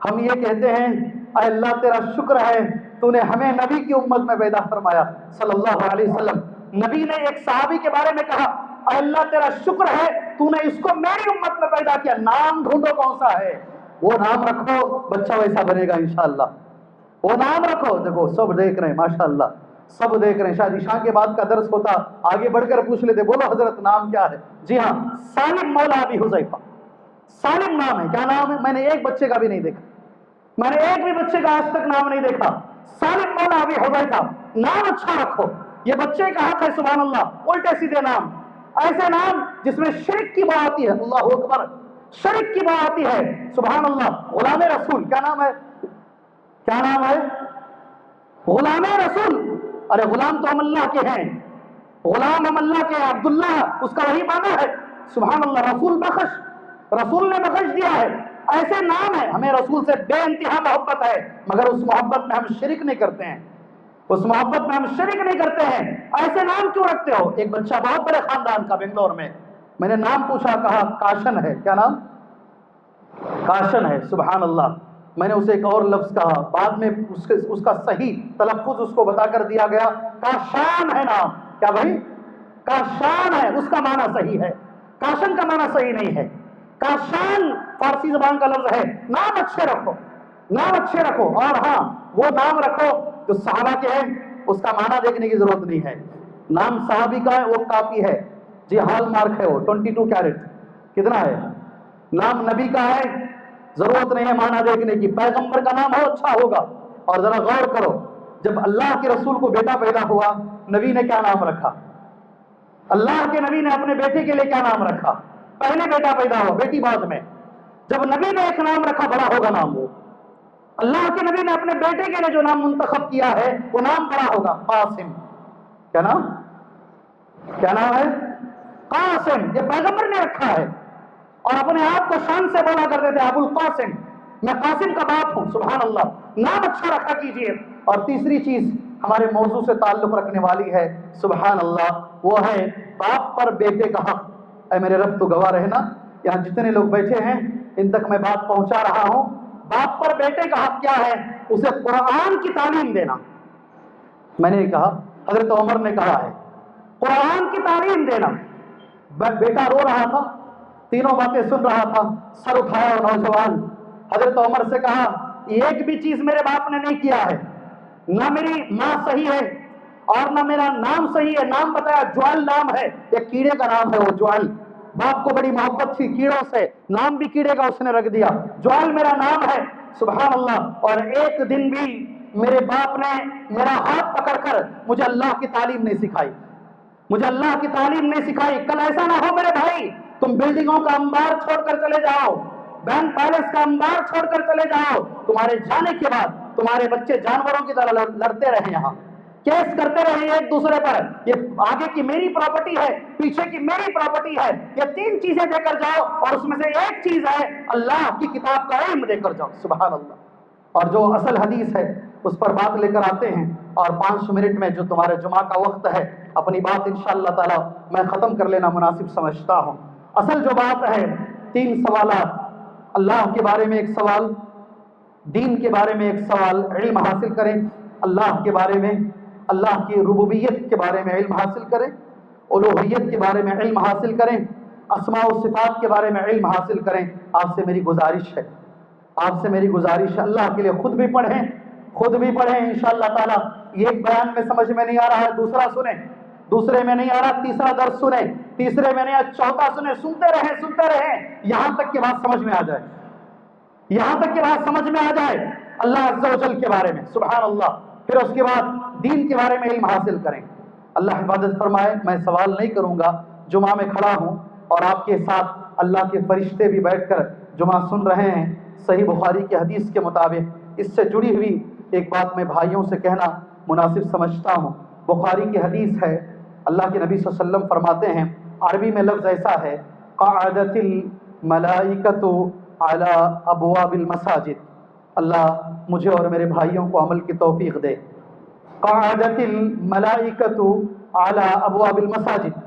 ہم یہ کہتے ہیں اے اللہ تیرا شکر ہے تو نے ہمیں نبی کی امت میں پیدا فرمایا صلی اللہ علیہ وسلم۔ نبی نے ایک صحابی کے بارے میں کہا اے اللہ تیرا شکر ہے تو نے اس کو میری امت میں پیدا کیا، نام ڈھونڈو کون سا ہے، وہ نام رکھو، بچہ ویسا بنے گا انشاءاللہ۔ وہ نام رکھو. دیکھو سب دیکھ رہے ہیں ماشاءاللہ, سب دیکھ رہے ہیں. شاید عشاء کے بعد کا درس ہوتا, آگے بڑھ کر پوچھ لیتے, بولو حضرت نام کیا ہے؟ جی ہاں, سالم مولا ابی حذیفہ. سالم نام ہے. کیا نام ہے؟ میں نے ایک بچے کا بھی نہیں دیکھا, میں نے ایک بھی بچے کا آج تک نام نہیں دیکھا. سالم مولا ابی حذیفہ. نام اچھا رکھو, یہ بچے کا حق ہے. سبحان اللہ, الٹے سیدھے نام, ایسے نام جس میں شرک کی بات آتی ہے, اللہ اکبر, شرک کی بات آتی ہے. سبحان اللہ. غلام رسول, کیا نام ہے؟ کیا نام ہے؟ غلام رسول. ارے غلام تو ہم اللہ کے ہیں, غلام ہم اللہ کے ہیں. عبداللہ اس کا وہی معنی ہے. سبحان اللہ. رسول بخش, رسول نے بخش دیا ہے. ایسے نام ہے. ہمیں رسول سے بے انتہا محبت ہے, مگر اس محبت میں ہم شرک نہیں کرتے ہیں, اس محبت میں ہم شرک نہیں کرتے ہیں. ایسے نام کیوں رکھتے ہو؟ ایک بچہ بہت بڑے خاندان کا بنگلور میں نے نام پوچھا, کہا کاشن ہے. کیا نام؟ کاشن ہے. سبحان اللہ. میں نے اسے ایک اور لفظ کہا, بعد میں اس کا صحیح تلفظ اس کو بتا کر دیا گیا. کاشان ہے نام. کیا بھائی؟ کاشان ہے, اس کا معنی صحیح ہے, کاشن کا معنی صحیح نہیں ہے. کاشان فارسی زبان کا لفظ ہے. نام اچھے رکھو, نام اچھے رکھو. اور ہاں, وہ نام رکھو جو صحابہ کے ہیں, اس کا معنی دیکھنے کی ضرورت نہیں ہے. نام صحابی کا ہے وہ کافی ہے. جی ہال مارک ہے, وہ 22 کیرٹ کتنا ہے. نام نبی کا ہے, ضرورت نہیں ہے معنی دیکھنے کی. پیغمبر کا نام ہو اچھا ہوگا. اور ذرا غور کرو, جب اللہ کے رسول کو بیٹا پیدا ہوا, نبی نے کیا نام رکھا؟ اللہ کے نبی نے اپنے بیٹے کے لیے کیا نام رکھا؟ پہلے بیٹا پیدا ہوا, بیٹی بعد میں. جب نبی نے ایک نام رکھا, بڑا ہوگا نام وہ. اللہ کے نبی نے اپنے بیٹے کے لیے جو نام منتخب کیا ہے وہ نام بڑا ہوگا. قاسم. کیا نام؟ کیا نام ہے؟ قاسم. یہ پیغمبر نے رکھا ہے, اور اپنے آپ کو شان سے بولا کرتے تھے, ابو القاسم, میں قاسم کا باپ ہوں. سبحان اللہ. نام اچھا رکھا کیجیے. اور تیسری چیز ہمارے موضوع سے تعلق رکھنے والی ہے, سبحان اللہ, وہ ہے باپ پر بیٹے کا حق. اے میرے رب تو گواہ رہنا, یہاں جتنے لوگ بیٹھے ہیں ان تک میں بات پہنچا رہا ہوں. باپ پر بیٹے کا حق کیا ہے؟ اسے قرآن کی تعلیم دینا. میں نے کہا, حضرت عمر نے کہا ہے, قرآن کی تعلیم دینا. بیٹا رو رہا تھا, تینوں باتیں سن رہا تھا, سر اٹھایا نوجوان, حضرت عمر سے کہا, ایک بھی چیز میرے باپ نے نہیں کیا ہے, نہ میری ماں صحیح ہے اور نہ میرا نام صحیح ہے. نام بتایا, جوال نام ہے, ایک کیڑے کا نام ہے وہ جوال. باپ کو بڑی محبت تھی کیڑوں سے, نام بھی کیڑے کا اس نے رکھ دیا, جوال میرا نام ہے. سبحان اللہ. اور ایک دن بھی میرے باپ نے میرا ہاتھ پکڑ کر مجھے اللہ کی تعلیم نہیں سکھائی, مجھے اللہ کی تعلیم نہیں سکھائی. کل ایسا نہ ہو میرے بھائی, تم بلڈنگوں کا انبار چھوڑ کر چلے جاؤ, بینک بیلنس کا انبار چھوڑ کر چلے جاؤ, تمہارے جانے کے بعد تمہارے بچے جانوروں کی طرح لڑتے رہے, یہاں کیس کرتے رہے ایک دوسرے پر, یہ آگے کی میری پراپرٹی ہے, پیچھے کی میری پراپرٹی ہے. یہ تین چیزیں دے کر جاؤ, اور اس میں سے ایک چیز ہے اللہ کی کتاب کا علم دے کر جاؤ. سبحان اللہ. اور جو اصل حدیث ہے اس پر بات لے کر آتے ہیں, اور 5 منٹ میں جو تمہارے جمعہ کا وقت ہے, اپنی بات انشاءاللہ تعالی میں ختم کر لینا مناسب سمجھتا ہوں. اصل جو بات ہے, 3 سوالات, اللہ کے بارے میں ایک سوال, دین کے بارے میں ایک سوال, علم حاصل کریں اللہ کے بارے میں, اللہ کی ربوبیت کے بارے میں علم حاصل کریں, الوہیت کے بارے میں علم حاصل کریں, اسماء و صفات کے بارے میں علم حاصل کریں. آپ سے میری گزارش ہے, آپ سے میری گزارش ہے, اللہ کے لیے خود بھی پڑھیں, خود بھی پڑھیں انشاءاللہ تعالی. یہ ایک بیان میں سمجھ میں نہیں آ رہا ہے, دوسرا سنیں, دوسرے میں نہیں آ رہا, تیسرا درس سنیں, تیسرے میں نہیں آ, چوتھا سنیں, سنتے رہیں یہاں تک کہ بات سمجھ میں آ جائے, یہاں تک کہ بات سمجھ میں آ جائے اللہ عز و جل کے بارے میں. سبحان اللہ. پھر اس کے بعد دین کے بارے میں علم حاصل کریں. اللہ حفاظت فرمائے. میں سوال نہیں کروں گا, جمعہ میں کھڑا ہوں اور آپ کے ساتھ اللہ کے فرشتے بھی بیٹھ کر جمعہ سن رہے ہیں. صحیح بخاری کی حدیث کے مطابق اس سے جڑی ہوئی ایک بات میں بھائیوں سے کہنا مناسب سمجھتا ہوں. بخاری کی حدیث ہے, اللہ کے نبی صلی اللہ علیہ وسلم فرماتے ہیں, عربی میں لفظ ایسا ہے, قعدت الملائکۃ علی ابواب المساجد. اللہ مجھے اور میرے بھائیوں کو عمل کی توفیق دے. قعدت الملائکۃ علی ابواب المساجد,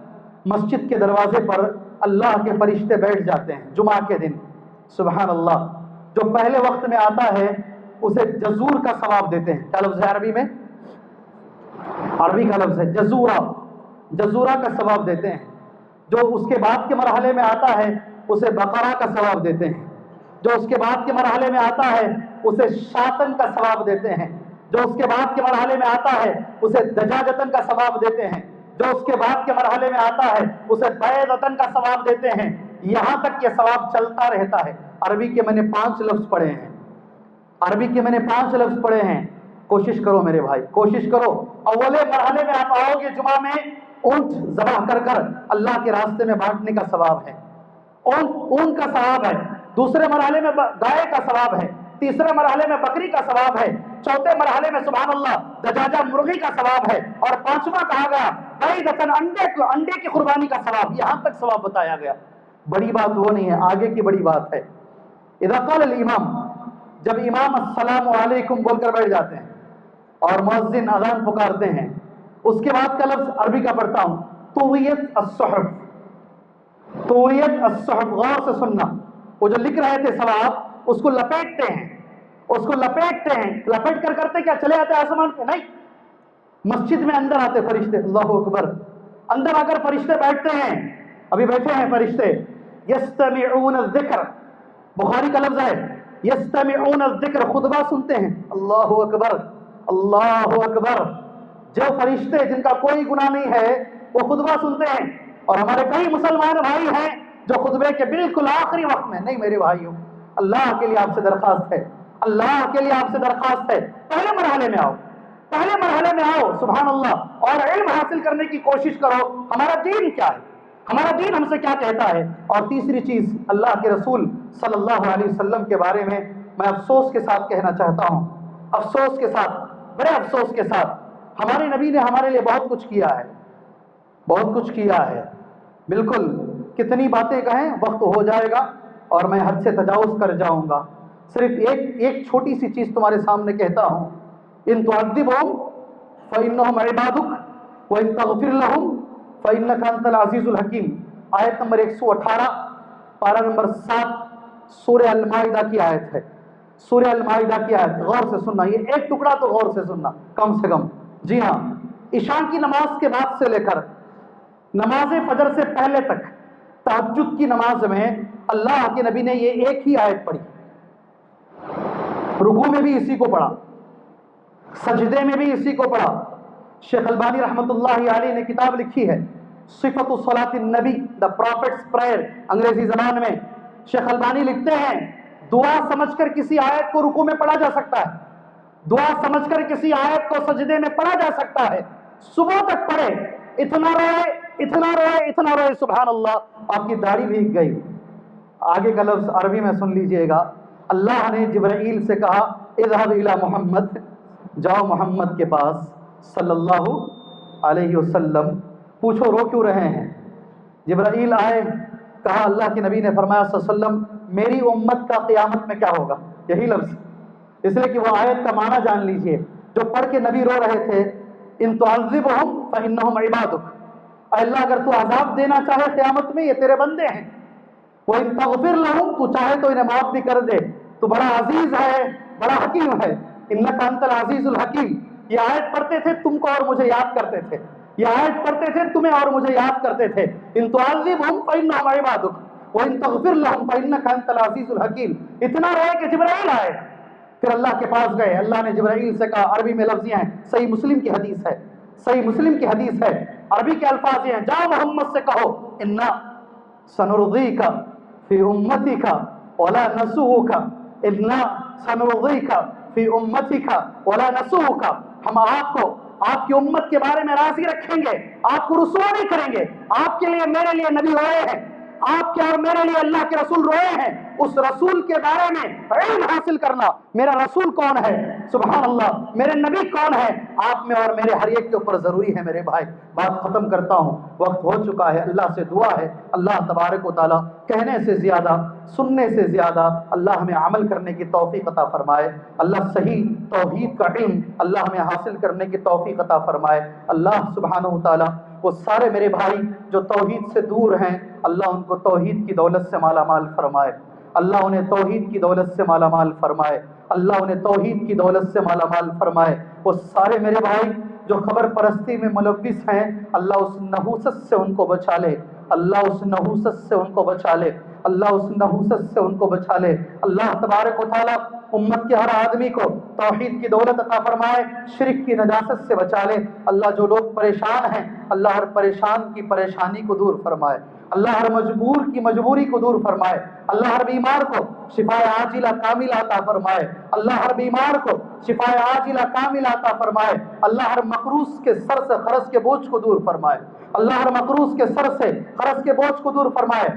مسجد کے دروازے پر اللہ کے فرشتے بیٹھ جاتے ہیں جمعہ کے دن. سبحان اللہ. جو پہلے وقت میں آتا ہے اسے جزور کا ثواب دیتے ہیں. کیا لفظ ہے عربی میں؟ عربی کا لفظ ہے جزورہ, جزورہ کا ثواب دیتے ہیں. جو اس کے بعد کے مرحلے میں آتا ہے اسے بقرہ کا ثواب دیتے ہیں. جو اس کے بعد کے مرحلے میں آتا ہے اسے شاطن کا ثواب دیتے ہیں. جو اس کے بعد کے مرحلے میں آتا ہے اسے دجاجتن کا ثواب دیتے ہیں، جو اس کے بعد کے مرحلے میں آتا ہے اسے بیضتن کا ثواب دیتے ہیں، یہاں تک یہ ثواب چلتا رہتا ہے۔ عربی کے میں نے 5 لفظ پڑھے ہیں، عربی کے میں نے 5 لفظ پڑھے ہیں۔ کوشش کرو میرے بھائی، کوشش کرو۔ اولے مرحلے میں آپ آؤ گے جمعہ میں، اونٹ ذبح کر کر اللہ کے راستے میں بانٹنے کا ثواب ہے، اونٹ کا ثواب ہے۔ دوسرے مرحلے میں گائے کا ثواب ہے، تیسرے مرحلے میں بکری کا ثواب ہے، چوتھے مرحلے میں سبحان اللہ دجاجہ مرغی کا ثواب ہے، اور 5واں کہا گیا بیضتن انڈے کی قربانی کا ثواب۔ یہاں تک ثواب بتایا گیا۔ بڑی بات وہ نہیں ہے، آگے کی بڑی بات ہے۔ اذا قال الامام، جب امام السلام علیکم بول کر بیٹھ جاتے ہیں اور مؤذن اذان پکارتے ہیں، اس کے بعد کا لفظ عربی کا پڑھتا ہوں، طویت الصحف، طویت الصحف، غور سے سننا۔ وہ جو لکھ رہے تھے ثواب، اس کو لپیٹتے ہیں، اس کو لپیٹتے ہیں، لپیٹ کر کرتے کیا، چلے آتے آسمان پہ نہیں، مسجد میں اندر آتے فرشتے، اللہ اکبر، اندر آ کر فرشتے بیٹھتے ہیں، ابھی بیٹھے ہیں فرشتے، یستمعون الذکر، بخاری کا لفظ ہے یستمعون الذکر، خطبہ سنتے ہیں، اللہ اکبر، اللہ اکبر۔ جو فرشتے جن کا کوئی گناہ نہیں ہے وہ خطبہ سنتے ہیں، اور ہمارے کئی مسلمان بھائی ہیں جو خطبے کے بالکل آخری وقت میں نہیں۔ میرے بھائیوں، اللہ کے لیے آپ سے درخواست ہے، اللہ کے لیے آپ سے درخواست ہے، پہلے مرحلے میں آؤ، پہلے مرحلے میں آؤ، سبحان اللہ، اور علم حاصل کرنے کی کوشش کرو، ہمارا دین کیا ہے، ہمارا دین ہم سے کیا کہتا ہے۔ اور تیسری چیز، اللہ کے رسول صلی اللہ علیہ وسلم کے بارے میں افسوس کے ساتھ کہنا چاہتا ہوں، افسوس کے ساتھ، بڑے افسوس کے ساتھ، ہمارے نبی نے ہمارے لیے بہت کچھ کیا ہے، بہت کچھ کیا ہے، بالکل کتنی باتیں کہیں، وقت ہو جائے گا اور میں حد سے تجاوز کر جاؤں گا۔ صرف ایک چھوٹی سی چیز تمہارے سامنے کہتا ہوں، ان تعذبہم فإنہم عبادک وإن تغفر لہم فإنک انت العزیز الحکیم، آیت نمبر 118، پارہ نمبر 7، سورہ المائدہ کی آیت ہے، سورہ المائدہ کی آیت، غور سے سننا، یہ ایک ٹکڑا تو غور سے سننا کم سے کم۔ جی ہاں، عشاء کی نماز کے بعد سے لے کر نماز فجر سے پہلے تک تہجد کی نماز میں اللہ کے نبی نے یہ ایک ہی آیت پڑھی، رکوع میں بھی اسی کو پڑھا، سجدے میں بھی اسی کو پڑھا۔ شیخ البانی رحمۃ اللہ علیہ نے کتاب لکھی ہے صفت صلاۃ النبی، دا پروفیٹس پریئر، انگریزی زبان میں شیخ البانی لکھتے ہیں دعا سمجھ کر کسی آیت کو رکوع میں پڑھا جا سکتا ہے، دعا سمجھ کر کسی آیت کو سجدے میں پڑھا جا سکتا ہے، صبح تک پڑھے، اتنا روئے اتنا روئے اتنا روئے، سبحان اللہ، آپ کی داڑھی بھیگ گئی۔ آگے کا لفظ عربی میں سن لیجئے گا، اللہ نے جبرائیل سے کہا اذهب الى محمد، جاؤ محمد کے پاس صلی اللہ علیہ وسلم، پوچھو رو کیوں رہے ہیں۔ جبرائیل آئے، کہا، اللہ کے نبی نے فرمایا صلی اللہ علیہ وسلم میری امت کا قیامت میں کیا ہوگا، یہی لفظ، اس لیے کہ وہ آیت کا معنی جان لیجئے جو پڑھ کے نبی رو رہے تھے، ان تعذبہم فإنہم عبادک، اے اللہ اگر تو عذاب دینا چاہے قیامت میں، یہ تیرے بندے ہیں، وَإِن تَغْفِرْ لَهُمْ، تو چاہے تو انہیں معاف بھی کر دے، تو بڑا عزیز ہے، بڑا حکیم ہے، اِنَّكَ أَنْتَ الْعَزِيزُ الْحَكِيمُ۔ یہ آیت پڑھتے تھے تم کو اور مجھے یاد کرتے تھے، یہ آیت پڑھتے تھے تمہیں اور مجھے یاد کرتے تھے، ان تعذبہم فإنہم عبادک وَإِن تَغْفِرْ لَهُمْ فإنك أنت العزیز الحکیم۔ اتنا روئے کہ جبرائیل آئے، پھر اللہ کے پاس گئے، اللہ نے جبرائیل سے کہا، عربی میں لفظ ہیں، صحیح مسلم کی حدیث ہے، صحیح مسلم کی حدیث ہے، عربی کے الفاظ ہیں، جاؤ محمد سے کہو انا سنرضیک فی امتک ولا نسوک، انا سنرضیک فی امتک ولا نسوک، ہم آپ کو آپ کی امت کے بارے میں راضی رکھیں گے، آپ کو رسوا نہیں کریں گے، آپ کے لیے میرے لیے نبی روئے ہیں، آپ کے اور میرے لیے اللہ کے رسول روئے ہیں، اس رسول کے بارے میں علم حاصل کرنا، میرا رسول کون ہے، سبحان اللہ، میرے نبی کون ہے، آپ میں اور میرے ہر ایک کے اوپر ضروری ہے۔ میرے بھائی بات ختم کرتا ہوں، وقت ہو چکا ہے، اللہ سے دعا ہے اللہ تبارک و تعالیٰ کہنے سے زیادہ سننے سے زیادہ اللہ ہمیں عمل کرنے کی توفیق عطا فرمائے، اللہ صحیح توحید کا علم اللہ ہمیں حاصل کرنے کی توفیق عطا فرمائے، اللہ سبحانہ و تعالیٰ وہ سارے میرے بھائی جو توحید سے دور ہیں اللہ ان کو توحید کی دولت سے مالا مال فرمائے، اللہ انہیں توحید کی دولت سے مالا مال فرمائے، اللہ انہیں توحید کی دولت سے مالا مال فرمائے۔ وہ سارے میرے بھائی جو خبر پرستی میں ملوث ہیں اللہ اس نحوست سے ان کو بچا لے، اللہ اس نحوست سے ان کو بچا لے، اللہ اس نحوست سے ان کو بچا لے، اللہ تبارک و تعالیٰ امت کے ہر آدمی کو توحید کی دولت عطا فرمائے، شرک کی نجاست سے بچا لے۔ اللہ جو لوگ پریشان ہیں، اللہ ہر پریشان کی پریشانی کو دور فرمائے، اللہ ہر مجبور کی مجبوری کو دور فرمائے، اللہ ہر بیمار کو شفاء عاجلہ کاملہ عطا فرمائے، اللہ ہر بیمار کو شفاء عاجلہ کاملہ عطا فرمائے، اللہ ہر مقروض کے سر سے قرض کے بوجھ کو دور فرمائے، اللہ ہر مقروض کے سر سے قرض کے بوجھ کو دور فرمائے،